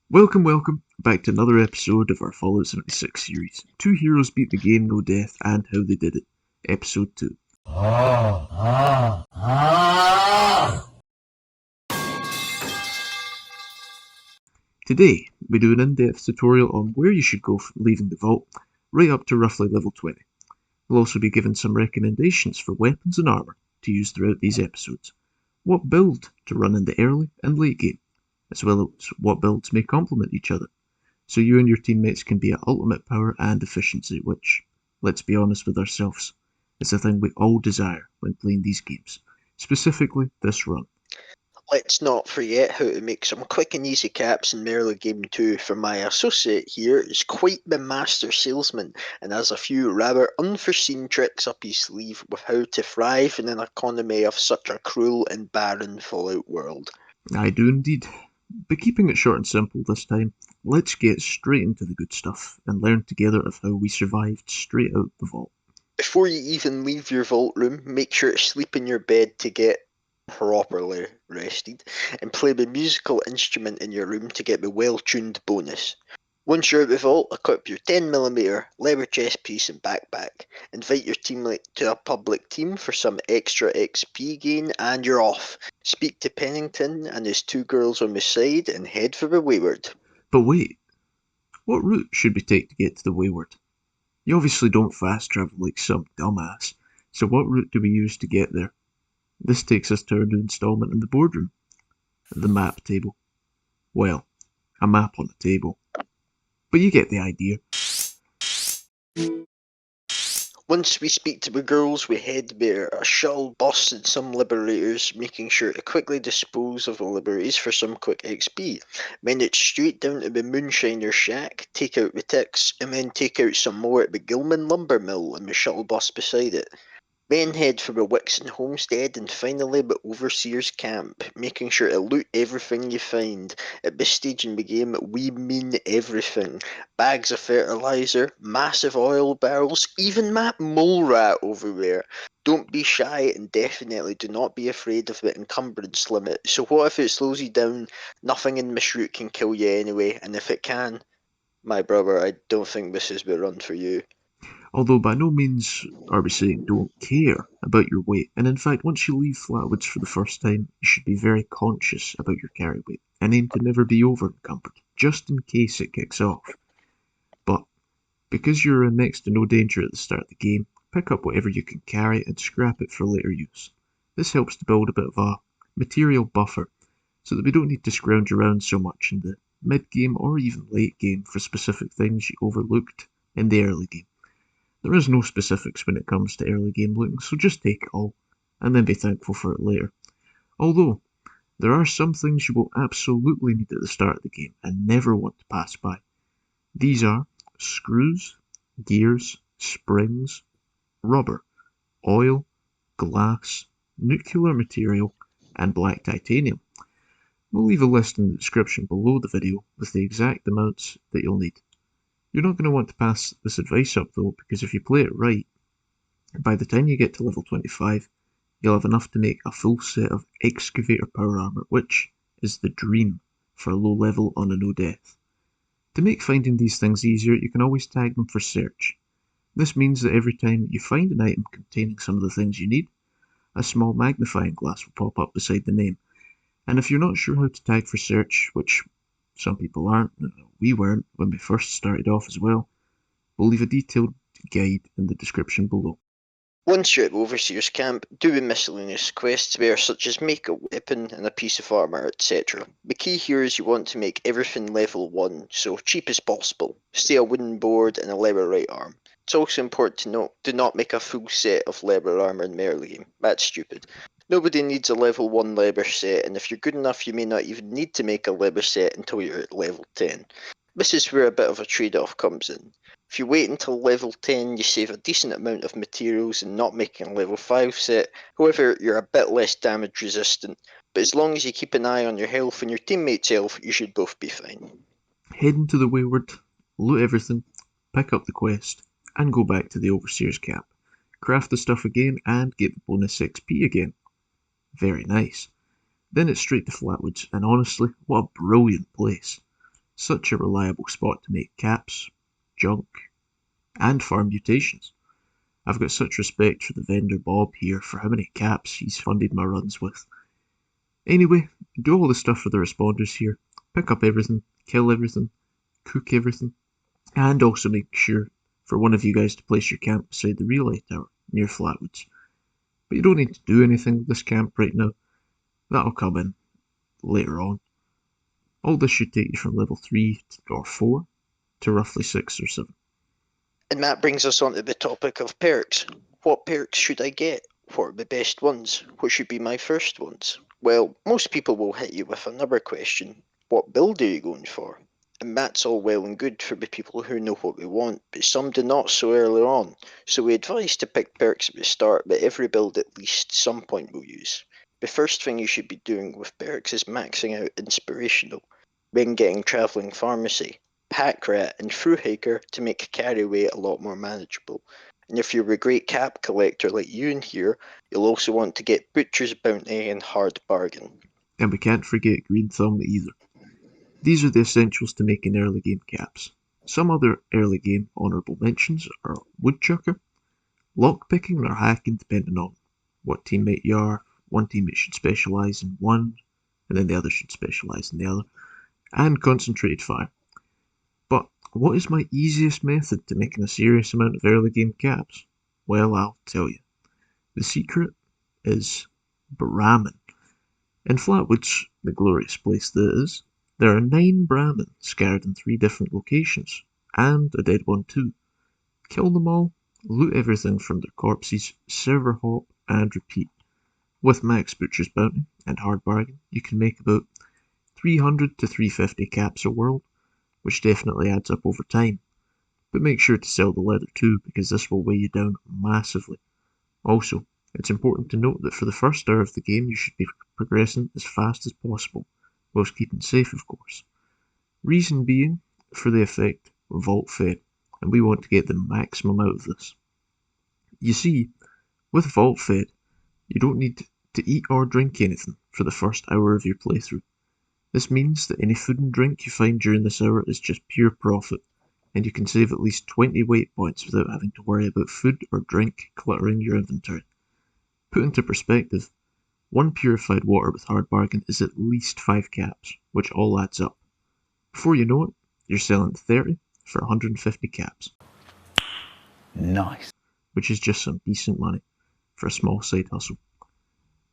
Welcome back to another episode of our Fallout 76 series. Two heroes beat the game, no death, and how they did it. Episode 2. Today, we do an in-depth tutorial on where you should go from leaving the vault, right up to roughly level 20. We'll also be given some recommendations for weapons and armour to use throughout these episodes, what build to run in the early and late game, as well as what builds may complement each other, so you and your teammates can be at ultimate power and efficiency, which, let's be honest with ourselves, is the thing we all desire when playing these games, specifically this run. Let's not forget how to make some quick and easy caps in Merely Game 2, for my associate here is quite the master salesman and has a few rather unforeseen tricks up his sleeve with how to thrive in an economy of such a cruel and barren Fallout world. I do indeed. But keeping it short and simple this time, let's get straight into the good stuff and learn together of how we survived straight out the vault. Before you even leave your vault room, make sure to sleep in your bed to get properly rested, and play the musical instrument in your room to get the well-tuned bonus. Once you're out the vault, equip your 10mm leather chest piece and backpack. Invite your teammate to a public team for some extra XP gain, and you're off. Speak to Pennington and his two girls on the side and head for the Wayward. But wait, what route should we take to get to the Wayward? You obviously don't fast travel like some dumbass, so what route do we use to get there? This takes us to our new installment in the boardroom, the map table. Well, a map on a table. But you get the idea. Once we speak to the girls, we head there. A shuttle busted some liberators, making sure to quickly dispose of the liberators for some quick XP. Then it's straight down to the Moonshiner Shack, take out the ticks, and then take out some more at the Gilman Lumber Mill and the shuttle bus beside it. Then head for the Wixon Homestead and finally the Overseer's Camp, making sure to loot everything you find. At this stage in the game, we mean everything. Bags of fertilizer, massive oil barrels, even that mole rat over there. Don't be shy and definitely do not be afraid of the encumbrance limit. So what if it slows you down? Nothing in this route can kill you anyway, and if it can, my brother, I don't think this is the run for you. Although by no means are we saying don't care about your weight, and in fact once you leave Flatwoods for the first time, you should be very conscious about your carry weight, and aim to never be over encumbered, just in case it kicks off. But, because you're in next to no danger at the start of the game, pick up whatever you can carry and scrap it for later use. This helps to build a bit of a material buffer, so that we don't need to scrounge around so much in the mid-game or even late game for specific things you overlooked in the early game. There is no specifics when it comes to early game looting, so just take it all, and then be thankful for it later. Although, there are some things you will absolutely need at the start of the game and never want to pass by. These are screws, gears, springs, rubber, oil, glass, nuclear material, and black titanium. We'll leave a list in the description below the video with the exact amounts that you'll need. You're not going to want to pass this advice up though, because if you play it right, by the time you get to level 25, you'll have enough to make a full set of excavator power armor, which is the dream for a low level on a no death. To make finding these things easier, you can always tag them for search. This means that every time you find an item containing some of the things you need, a small magnifying glass will pop up beside the name. And if you're not sure how to tag for search, which some people aren't, we weren't when we first started off as well, we'll leave a detailed guide in the description below. Once you're at the Overseer's Camp, do the miscellaneous quests there, such as make a weapon and a piece of armour, etc. The key here is you want to make everything level 1, so cheap as possible. Stay a wooden board and a leather right arm. It's also important to note, do not make a full set of leather armour in the early game. That's stupid. Nobody needs a level 1 leather set, and if you're good enough you may not even need to make a leather set until you're at level 10. This is where a bit of a trade-off comes in. If you wait until level 10, you save a decent amount of materials and not making a level 5 set. However, you're a bit less damage resistant, but as long as you keep an eye on your health and your teammate's health, you should both be fine. Head into the Wayward, loot everything, pick up the quest, and go back to the Overseer's Camp. Craft the stuff again and get the bonus XP again. Very nice. Then it's straight to Flatwoods, and honestly, what a brilliant place. Such a reliable spot to make caps, junk, and farm mutations. I've got such respect for the vendor Bob here for how many caps he's funded my runs with. Anyway, do all the stuff for the responders here. Pick up everything, kill everything, cook everything, and also make sure for one of you guys to place your camp beside the relay tower near Flatwoods. But you don't need to do anything with this camp right now. That'll come in later on. All this should take you from level 3 or 4 to roughly 6 or 7. And that brings us on to the topic of perks. What perks should I get? What are the best ones? What should be my first ones? Well, most people will hit you with another question. What build are you going for? And that's all well and good for the people who know what they want, but some do not so early on. So we advise to pick perks at the start that every build at least some point will use. The first thing you should be doing with perks is maxing out Inspirational, then getting Travelling Pharmacy, Pack Rat and Through Hiker to make carry weight a lot more manageable. And if you're a great cap collector like Euan here, you'll also want to get Butcher's Bounty and Hard Bargain. And we can't forget Green Thumb either. These are the essentials to making early game caps. Some other early game honourable mentions are Woodchucker, lockpicking or hacking depending on what teammate you are. One teammate should specialise in one, and then the other should specialise in the other, and Concentrated Fire. But what is my easiest method to making a serious amount of early game caps? Well, I'll tell you. The secret is Brahmin. In Flatwoods, the glorious place that it is, there are 9 Brahmin scattered in 3 different locations, and a dead one too. Kill them all, loot everything from their corpses, server hop, and repeat. With Max Butcher's Bounty and Hard Bargain, you can make about 300 to 350 caps a world, which definitely adds up over time. But make sure to sell the leather too, because this will weigh you down massively. Also, it's important to note that for the first hour of the game you should be progressing as fast as possible, whilst keeping safe of course. Reason being, for the effect, vault fed, and we want to get the maximum out of this. You see, with vault fed, you don't need to eat or drink anything for the first hour of your playthrough. This means that any food and drink you find during this hour is just pure profit, and you can save at least 20 weight points without having to worry about food or drink cluttering your inventory. Put into perspective, 1 purified water with Hard Bargain is at least 5 caps, which all adds up. Before you know it, you're selling 30 for 150 caps. Nice. Which is just some decent money for a small side hustle.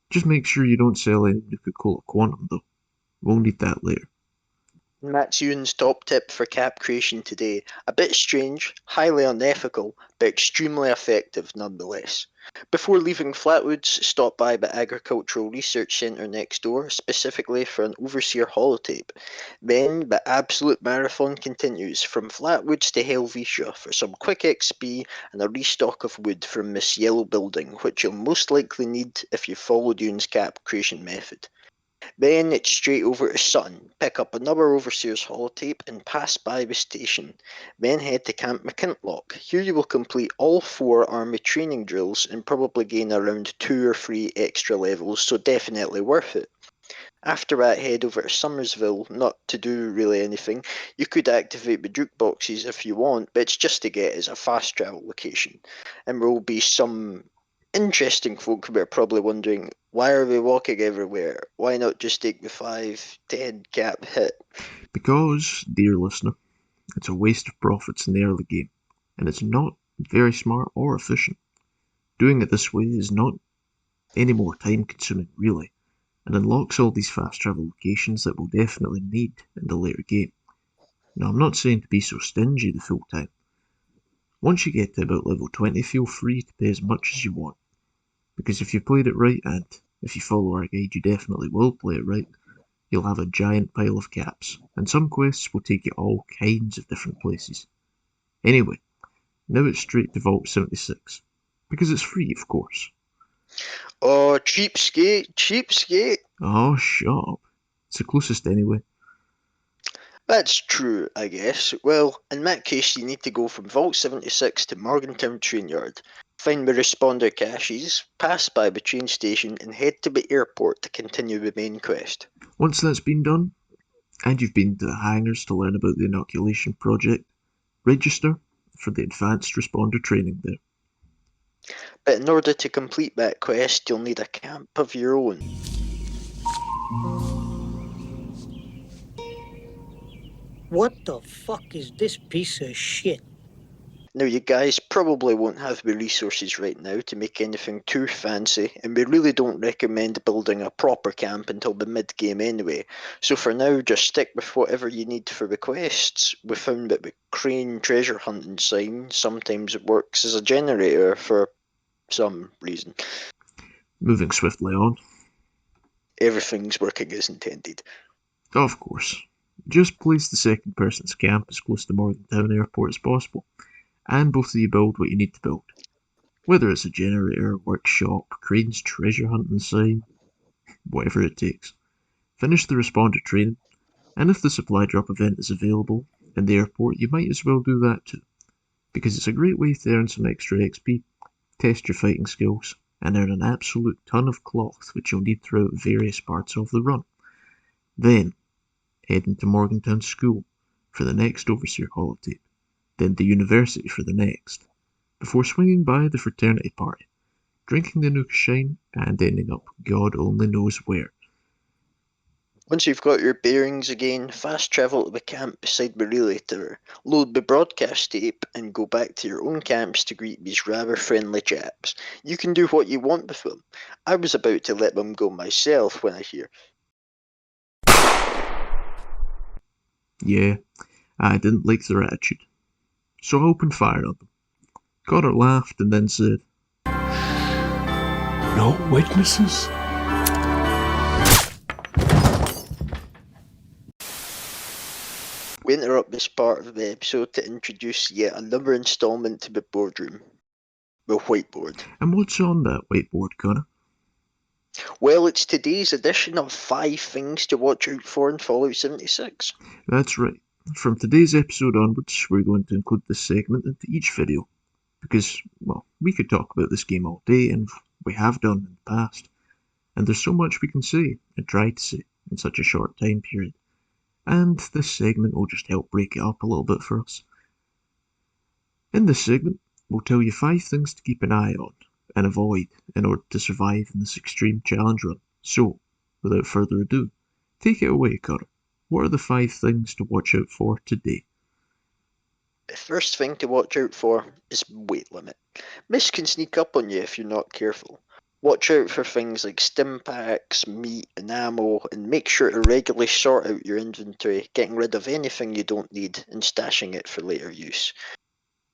Just make sure you don't sell any Nuka-Cola Quantum though. We'll need that later. And that's Euan's top tip for cap creation today. A bit strange, highly unethical, but extremely effective nonetheless. Before leaving Flatwoods, stop by the Agricultural Research Centre next door, specifically for an Overseer holotape. Then the absolute marathon continues from Flatwoods to Helvetia for some quick XP and a restock of wood from this yellow building, which you'll most likely need if you followed Euan's cap creation method. Then it's straight over to Sutton, pick up another Overseer's holotape and pass by the station. Then head to Camp McKintlock. Here you will complete all 4 army training drills and probably gain around 2 or 3 extra levels, so definitely worth it. After that, head over to Summersville, not to do really anything. You could activate the jukeboxes if you want, but it's just to get as a fast travel location. And there will be some interesting folk who are probably wondering, why are we walking everywhere? Why not just take the 5-10 cap hit? Because, dear listener, it's a waste of profits in the early game, and it's not very smart or efficient. Doing it this way is not any more time consuming really, and unlocks all these fast travel locations that we'll definitely need in the later game. Now I'm not saying to be so stingy the full time. Once you get to about level 20, feel free to pay as much as you want, because if you played it right, and if you follow our guide you definitely will play it right, you'll have a giant pile of caps, and some quests will take you all kinds of different places. Anyway, now it's straight to Vault 76, because it's free of course. Oh, cheapskate, cheapskate. Oh, shut up. It's the closest anyway. That's true, I guess. Well, in that case you need to go from Vault 76 to Morgantown Train Yard, find the responder caches, pass by the train station and head to the airport to continue the main quest. Once that's been done, and you've been to the hangars to learn about the inoculation project, register for the advanced responder training there. But in order to complete that quest, you'll need a camp of your own. What the fuck is this piece of shit? Now, you guys probably won't have the resources right now to make anything too fancy, and we really don't recommend building a proper camp until the mid-game anyway, so for now just stick with whatever you need for the quests. We found that the crane treasure hunting sign sometimes works as a generator for some reason. Moving swiftly on. Everything's working as intended. Of course. Just place the second person's camp as close to Morgantown Airport as possible, and both of you build what you need to build. Whether it's a generator, workshop, cranes, treasure hunting sign, whatever it takes. Finish the responder training, and if the supply drop event is available in the airport, you might as well do that too, because it's a great way to earn some extra XP, test your fighting skills, and earn an absolute ton of cloth which you'll need throughout various parts of the run. Then, head into Morgantown School for the next Overseer holotape, then the university for the next, before swinging by the fraternity party, drinking the Nuka Shine, and ending up God only knows where. Once you've got your bearings again, fast travel to the camp beside the relay tower, load the broadcast tape, and go back to your own camps to greet these rather friendly chaps. You can do what you want with them. I was about to let them go myself when I hear. Yeah, I didn't like their attitude, so I opened fire on them. Connor laughed and then said, "No witnesses?" We interrupt this part of the episode to introduce yet another installment to the boardroom. The whiteboard. And what's on that whiteboard, Connor? Well, it's today's edition of 5 things to watch out for in Fallout 76. That's right. From today's episode onwards, we're going to include this segment into each video, because, well, we could talk about this game all day, and we have done in the past, and there's so much we can say, and try to say, in such a short time period. And this segment will just help break it up a little bit for us. In this segment, we'll tell you 5 things to keep an eye on and avoid in order to survive in this extreme challenge run. So, without further ado, take it away, Connor. What are the 5 things to watch out for today? The first thing to watch out for is weight limit. This can sneak up on you if you're not careful. Watch out for things like stim packs, meat and ammo, and make sure to regularly sort out your inventory, getting rid of anything you don't need and stashing it for later use.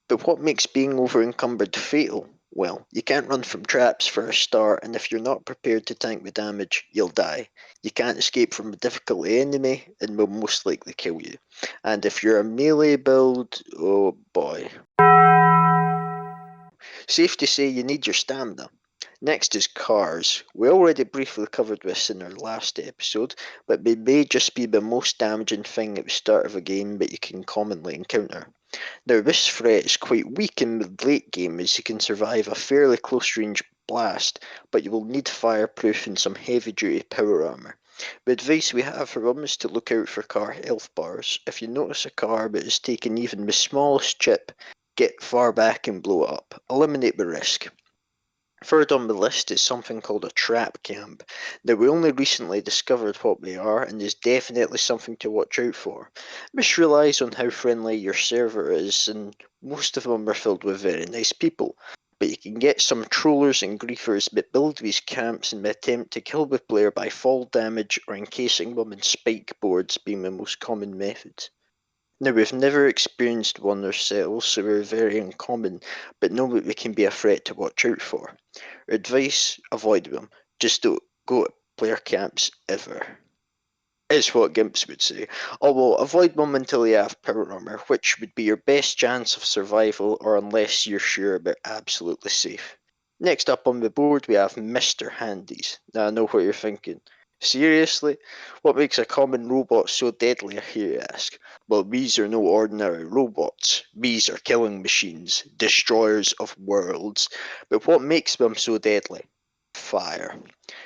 But what makes being over-encumbered fatal? Well, you can't run from traps for a start, and if you're not prepared to tank the damage, you'll die. You can't escape from a difficult enemy, and will most likely kill you. And if you're a melee build, oh boy. Safe to say you need your stamina. Next is cars. We already briefly covered this in our last episode, but they may just be the most damaging thing at the start of a game that you can commonly encounter. Now, this threat is quite weak in the late game as you can survive a fairly close range blast, but you will need fireproof and some heavy duty power armour. The advice we have for them is to look out for car health bars. If you notice a car that has taken even the smallest chip, get far back and blow it up. Eliminate the risk. Third on the list is something called a trap camp. Now, we only recently discovered what they are and is definitely something to watch out for. This relies on how friendly your server is, and most of them are filled with very nice people. But you can get some trollers and griefers that build these camps in the attempt to kill the player by fall damage or encasing them in spike boards being the most common methods. Now, we've never experienced one ourselves, so we're very uncommon, but know that they can be a threat to watch out for. Our advice, avoid them. Just don't go to player camps ever. Is what Gimps would say. Although, avoid them until you have power armor, which would be your best chance of survival, or unless you're sure they're absolutely safe. Next up on the board, we have Mr. Handies. Now, I know what you're thinking. Seriously? What makes a common robot so deadly, I hear you ask? Well, these are no ordinary robots. These are killing machines, destroyers of worlds. But what makes them so deadly? fire.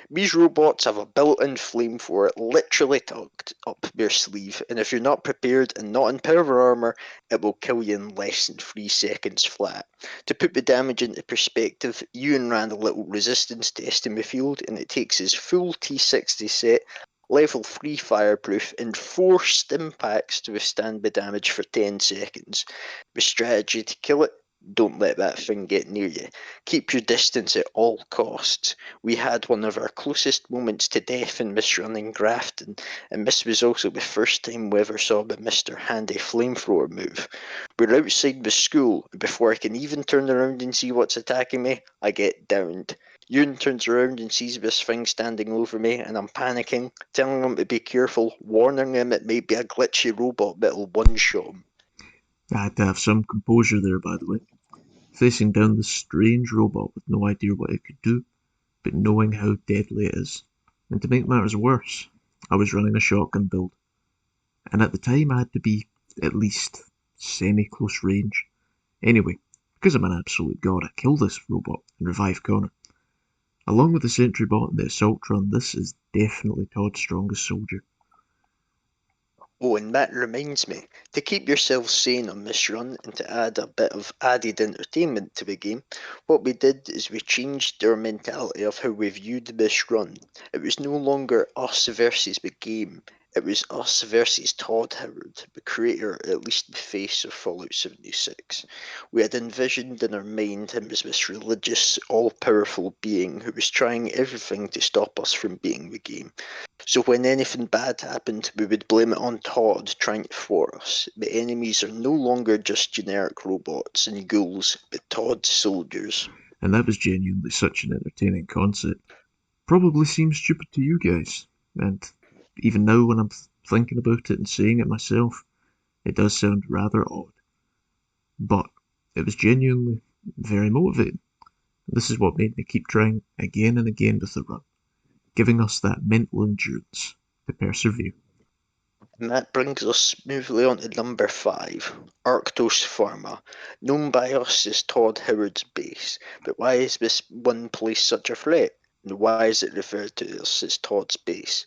These robots have a built-in flamethrower literally tucked up their sleeve, and if you're not prepared and not in power armor, it will kill you in less than 3 seconds flat. To put the damage into perspective, Euan ran a little resistance test in the field, and it takes his full T60 set, level 3 fireproof, and 4 stim packs to withstand the damage for 10 seconds. The strategy to kill it? Don't let that thing get near you. Keep your distance at all costs. We had one of our closest moments to death in this run in Grafton, and this was also the first time we ever saw the Mr. Handy flamethrower move. We're outside the school, and before I can even turn around and see what's attacking me, I get downed. Euan turns around and sees this thing standing over me, and I'm panicking, telling him to be careful, warning him it may be a glitchy robot that'll one-shot him. I had to have some composure there, by the way. Facing down this strange robot with no idea what it could do, but knowing how deadly it is. And to make matters worse, I was running a shotgun build. And at the time I had to be at least semi-close range. Anyway, because I'm an absolute god, I kill this robot and revive Connor. Along with the sentry bot and the assault run, this is definitely Todd's strongest soldier. Oh, and that reminds me, to keep yourself sane on this run and to add a bit of added entertainment to the game, what we did is we changed our mentality of how we viewed this run. It was no longer us versus the game, it was us versus Todd Howard, the creator, at least the face of Fallout 76. We had envisioned in our mind him as this religious, all-powerful being who was trying everything to stop us from beating the game. So when anything bad happened, we would blame it on Todd trying to thwart us. The enemies are no longer just generic robots and ghouls, but Todd's soldiers. And that was genuinely such an entertaining concept. Probably seems stupid to you guys, and even now when I'm thinking about it and saying it myself, it does sound rather odd. But it was genuinely very motivating. This is what made me keep trying again and again with the run, giving us that mental endurance to persevere. And that brings us smoothly on to number 5, Arctos Pharma, known by us as Todd Howard's base. But why is this one place such a threat? And why is it referred to us as Todd's base?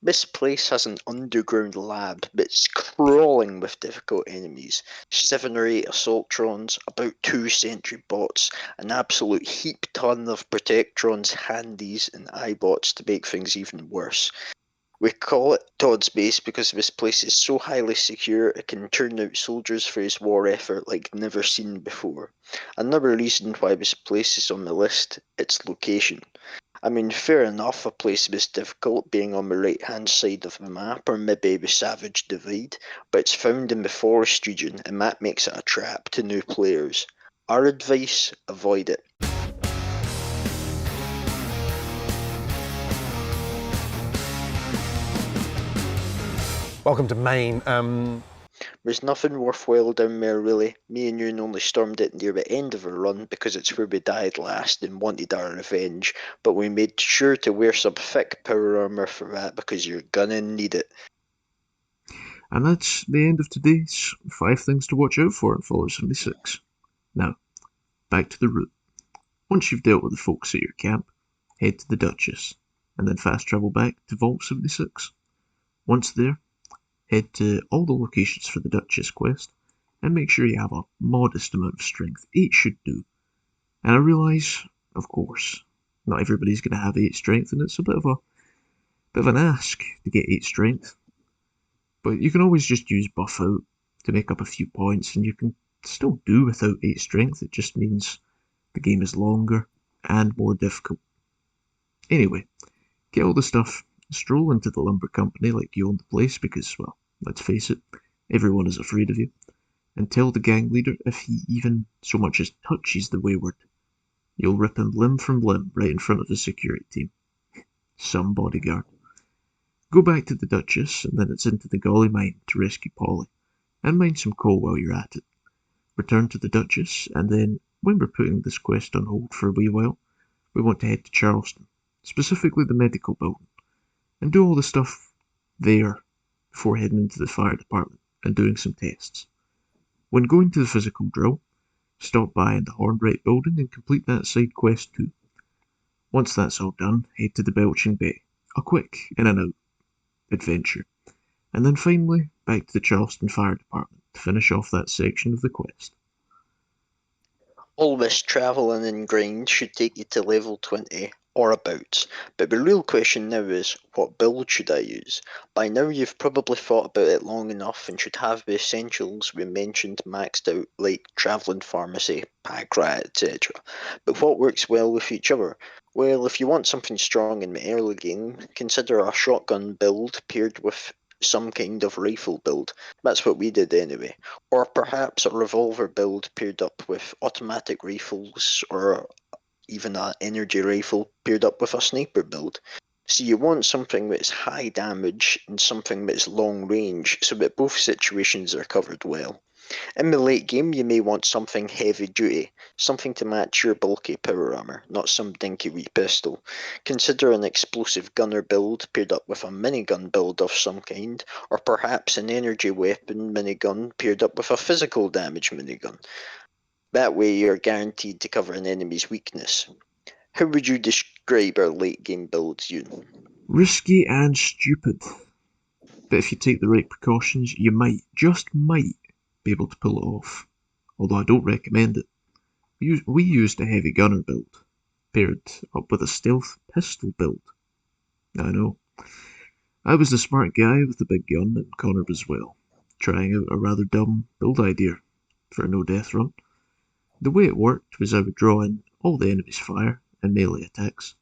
This place has an underground lab that's crawling with difficult enemies. 7 or 8 assaultrons, about 2 sentry bots, an absolute heap ton of protectrons, handies and iBots to make things even worse. We call it Todd's base because this place is so highly secure it can turn out soldiers for his war effort like never seen before. Another reason why this place is on the list, its location. I mean, fair enough, a place this difficult being on the right-hand side of the map, or maybe the Savage Divide, but it's found in the forest region, and that makes it a trap to new players. Our advice, avoid it. Welcome to Maine. There's nothing worthwhile down there really. Me and Euan only stormed it near the end of our run because it's where we died last and wanted our revenge, but we made sure to wear some thick power armor for that because you're gonna need it. And that's the end of today's 5 things to watch out for in Fallout 76. Now, back to the route. Once you've dealt with the folks at your camp, head to the Duchess, and then fast travel back to Vault 76. Once there, head to all the locations for the Duchess quest, and make sure you have a modest amount of strength. 8 should do. And I realise, of course, not everybody's going to have 8 strength, and it's a bit of an ask to get 8 strength. But you can always just use buff out to make up a few points, and you can still do without 8 strength. It just means the game is longer and more difficult. Anyway, get all the stuff, stroll into the lumber company like you own the place because, well, let's face it, everyone is afraid of you, and tell the gang leader if he even so much as touches the wayward, you'll rip him limb from limb right in front of the security team. Some bodyguard. Go back to the Duchess, and then it's into the Golly mine to rescue Polly, and mine some coal while you're at it. Return to the Duchess, and then, when we're putting this quest on hold for a wee while, we want to head to Charleston, specifically the medical building, and do all the stuff there before heading into the fire department and doing some tests. When going to the physical drill, stop by in the Hornbright building and complete that side quest too. Once that's all done, head to the Belching Bay. A quick in-and-out adventure. And then finally, back to the Charleston Fire Department to finish off that section of the quest. All this travelling and grind should take you to level 20 or abouts, but the real question now is, what build should I use? By now you've probably thought about it long enough and should have the essentials we mentioned maxed out, like travelling pharmacy, pack rat, etc. But what works well with each other? Well, if you want something strong in the early game, consider a shotgun build paired with some kind of rifle build. That's what we did anyway. Or perhaps a revolver build paired up with automatic rifles, or even an energy rifle paired up with a sniper build. So you want something that's high damage and something that's long range, so that both situations are covered well. In the late game, you may want something heavy duty, something to match your bulky power armor, not some dinky wee pistol. Consider an explosive gunner build paired up with a minigun build of some kind, or perhaps an energy weapon minigun paired up with a physical damage minigun. That way you're guaranteed to cover an enemy's weakness. How would you describe our late game builds, Euan? Risky and stupid. But if you take the right precautions, you might, just might, be able to pull it off. Although I don't recommend it. We used a heavy gunner build, paired up with a stealth pistol build. I know. I was the smart guy with the big gun, and Connor as well, trying out a rather dumb build idea for a no-death run. The way it worked was I would draw in all the enemy's fire and melee attacks.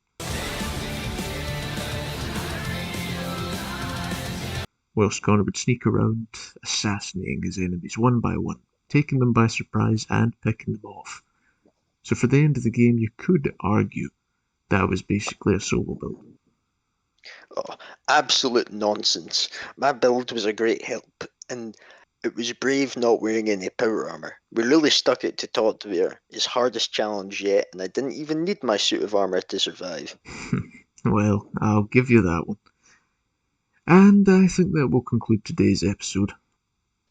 Whilst Connor would sneak around, assassinating his enemies one by one, taking them by surprise and picking them off. So for the end of the game, you could argue that was basically a solo build. Oh, absolute nonsense. My build was a great help, and it was brave not wearing any power armor. We really stuck it to Todd there, his hardest challenge yet, and I didn't even need my suit of armor to survive. Well, I'll give you that one. And I think that will conclude today's episode.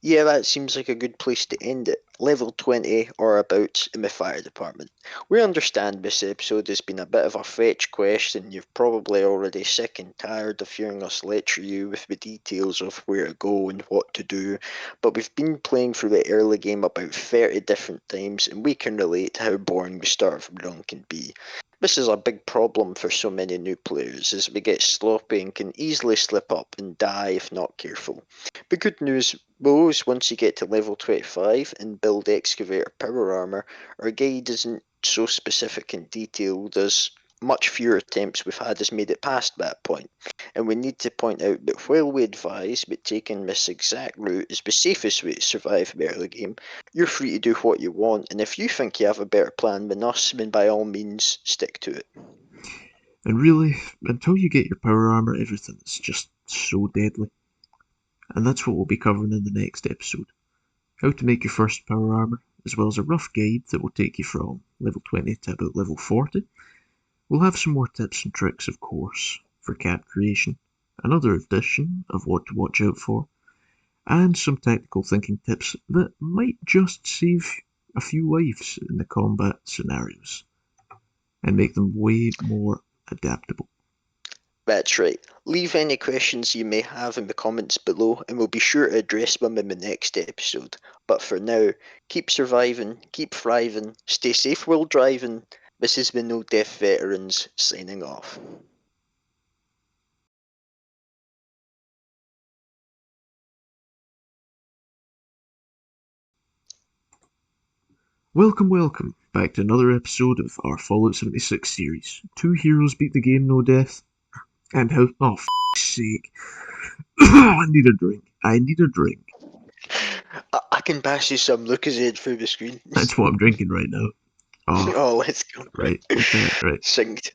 Yeah, that seems like a good place to end it. Level 20 or abouts in the fire department. We understand this episode has been a bit of a fetch quest, and you've probably already sick and tired of hearing us lecture you with the details of where to go and what to do, but we've been playing through the early game about 30 different times, and we can relate to how boring the start of the run can be. This is a big problem for so many new players, as we get sloppy and can easily slip up and die if not careful. The good news though is once you get to level 25 and build excavator power armor, our guide isn't so specific and detailed, as much fewer attempts we've had has made it past that point. And we need to point out that while we advise that taking this exact route is the safest way to survive the early game, you're free to do what you want, and if you think you have a better plan than us, then by all means stick to it. And really, until you get your power armor, everything is just so deadly. And that's what we'll be covering in the next episode. How to make your first power armor, as well as a rough guide that will take you from level 20 to about level 40. We'll have some more tips and tricks, of course, for cap creation, another edition of what to watch out for, and some tactical thinking tips that might just save a few lives in the combat scenarios, and make them way more adaptable. That's right. Leave any questions you may have in the comments below, and we'll be sure to address them in the next episode. But for now, keep surviving, keep thriving, stay safe while driving. This is the No Death Veterans signing off. Welcome back to another episode of our Fallout 76 series. Two heroes beat the game, no death. And how... Oh, f***'s sake. I need a drink. I can pass you some Lucozade through the screen. That's what I'm drinking right now. Oh, Oh, let's go. right. Okay, right. Synced.